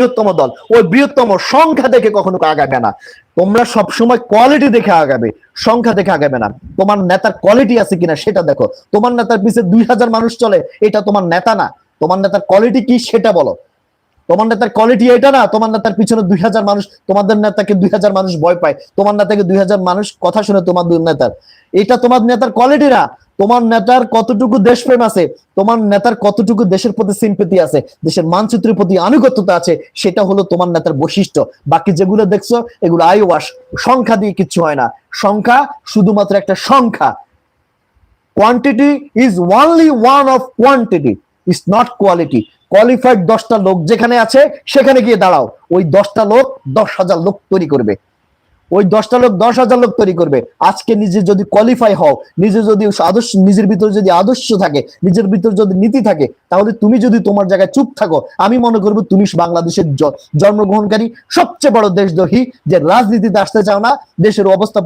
বৃহত্তম দল, ওই বৃহত্তম সংখ্যা দেখে কখনো আগাবে না। তোমরা সবসময় কোয়ালিটি দেখে আগাবে, সংখ্যা দেখে আগাবে না। তোমার নেতার কোয়ালিটি আছে কিনা সেটা দেখো। তোমার নেতার পিছে 2000 মানুষ চলে, এটা তোমার নেতা না। তোমার নেতার কোয়ালিটি কি সেটা বলো। তোমার নেতার কোয়ালিটি এটা না, তোমার নেতার পিছনে 2000 মানুষ, তোমাদের নেতাকে 2000 মানুষ ভয় পায়, তোমার নেতাকে 2000 মানুষ কথা শুনে তোমার নেতার, এটা তোমার নেতার কোয়ালিটি না। তোমার নেতার কতটুকু দেশপ্রেম আছে, তোমার নেতার কতটুকু দেশের প্রতি সিম্পেথি আছে, দেশের মানচিত্রের প্রতি আনুগত্যতা আছে, সেটা হলো তোমার নেতার বৈশিষ্ট্য। বাকি যেগুলো দেখছো এগুলো আই ওয়াশ, সংখ্যা দিয়ে কিচ্ছু হয় না। সংখ্যা শুধুমাত্র একটা সংখ্যা। Quantity is only one of quantity, is not quality. Qualified 10টা লোক যেখানে আছে সেখানে গিয়ে দাঁড়াও, ওই 10টা লোক 10,000 লোক তৈরি করবে, ওই 10টা লোক 10,000 লোক তৈরি করবে। আজকে নিজে যদি কোয়ালিফাই হও, নিজে যদি আদর্শ, নিজের ভিতরে যদি আদর্শ থাকে, নিজের ভিতরে যদি নীতি থাকে, তাহলে তুমি যদি তোমার জায়গায় চুপ থাকো, আমি মনে করবো তুমি বাংলাদেশের জন্মগ্রহণকারী সবচেয়ে বড় দেশদ্রোহী, যে রাজনীতিতে আসতে চাও না, দেশের অবস্থা